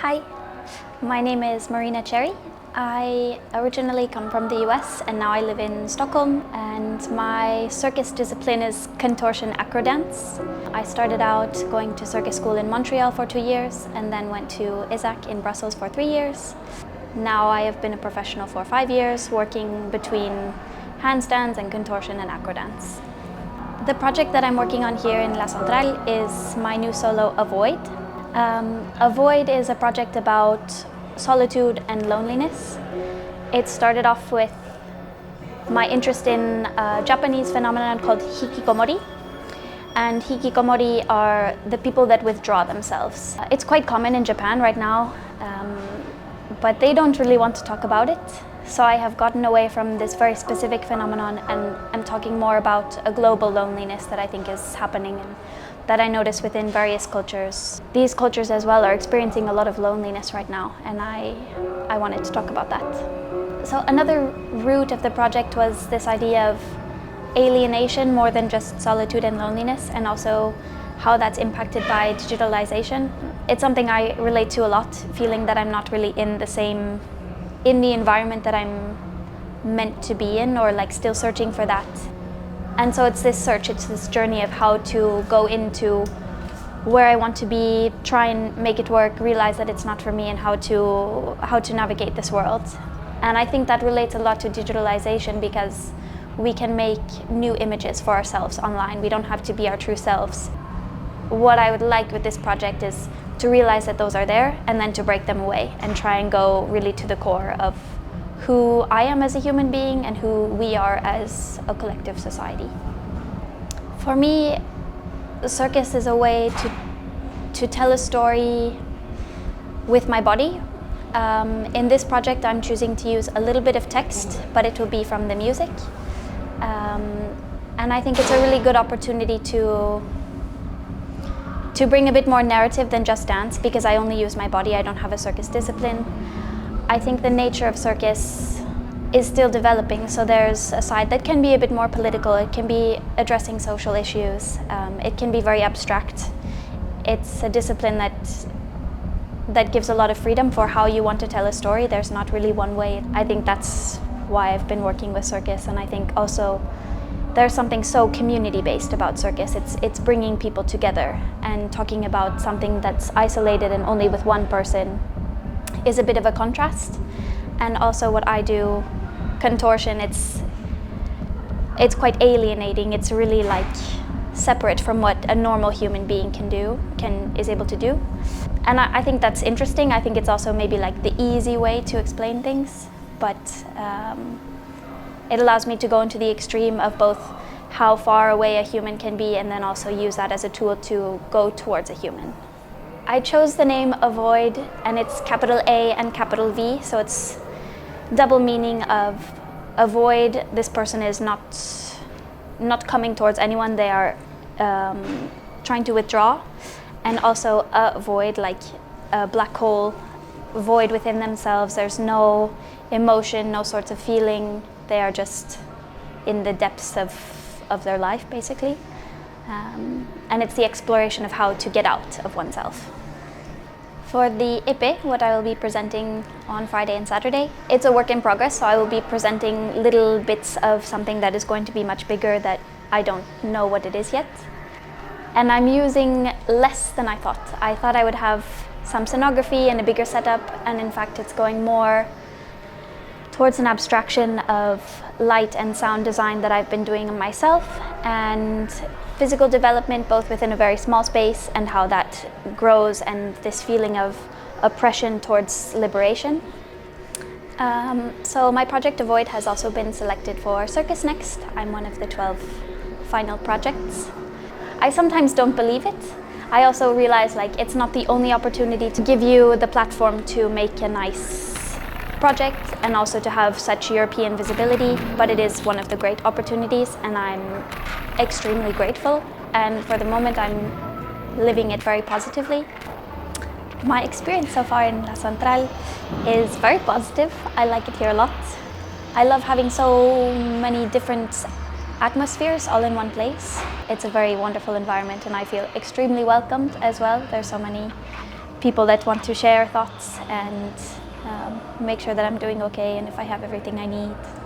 Hi, my name is Marina. I originally come from the US and now I live in Stockholm, and my circus discipline is contortion acrodance. I started out going to circus school in Montreal for 2 years and then went to ISAC in Brussels for 3 years. Now I have been a professional for 5 years, working between handstands and contortion and acrodance. The project that I'm working on here in La Centrale is my new solo, Avoid. Avoid is a project about solitude and loneliness. It started off with my interest in a Japanese phenomenon called hikikomori. And hikikomori are the people that withdraw themselves. It's quite common in Japan right now, but they don't really want to talk about it. So I have gotten away from this very specific phenomenon and I'm talking more about a global loneliness that I think is happening and that I notice within various cultures. These cultures as well are experiencing a lot of loneliness right now, and I wanted to talk about that. So another root of the project was this idea of alienation more than just solitude and loneliness, and also how that's impacted by digitalization. It's something I relate to a lot, feeling that I'm not really in the environment that I'm meant to be in, or like still searching for that. And so it's this search, it's this journey of how to go into where I want to be, try and make it work, realize that it's not for me, and how to navigate this world. And I think that relates a lot to digitalization because we can make new images for ourselves online. We don't have to be our true selves. What I would like with this project is to realize that those are there and then to break them away and try and go really to the core of who I am as a human being and who we are as a collective society. For me, the circus is a way to tell a story with my body. In this project, I'm choosing to use a little bit of text, but it will be from the music. And I think it's a really good opportunity to bring a bit more narrative than just dance, because I only use my body, I don't have a circus discipline. I think the nature of circus is still developing, so there's a side that can be a bit more political, it can be addressing social issues, it can be very abstract. It's a discipline that gives a lot of freedom for how you want to tell a story. There's not really one way. I think that's why I've been working with circus, and I think also there's something so community-based about circus. It's bringing people together, and talking about something that's isolated and only with one person is a bit of a contrast. And also what I do, contortion, it's quite alienating. It's really like separate from what a normal human being is able to do. And I think that's interesting. I think it's also maybe like the easy way to explain things, but it allows me to go into the extreme of both how far away a human can be and then also use that as a tool to go towards a human. I chose the name Avoid, and it's capital A and capital V, so it's double meaning of avoid. This person is not coming towards anyone, they are trying to withdraw, and also a void, like a black hole, void within themselves. There's no emotion, no sorts of feeling, they are just in the depths of their life, basically. And it's the exploration of how to get out of oneself. For the Ipe, what I will be presenting on Friday and Saturday, it's a work in progress, so I will be presenting little bits of something that is going to be much bigger that I don't know what it is yet. And I'm using less than I thought. I thought I would have some scenography and a bigger setup, and in fact it's going more towards an abstraction of light and sound design that I've been doing myself, and physical development both within a very small space and how that grows, and this feeling of oppression towards liberation. So my project Avoid has also been selected for Circus Next. I'm one of the 12 final projects. I sometimes don't believe it. I also realize like it's not the only opportunity to give you the platform to make a nice project and also to have such European visibility, but it is one of the great opportunities and I'm extremely grateful, and for the moment I'm living it very positively. My experience so far in La Centrale is very positive. I like it here a lot. I love having so many different atmospheres all in one place. It's a very wonderful environment and I feel extremely welcomed as well. There's so many people that want to share thoughts and make sure that I'm doing okay and if I have everything I need.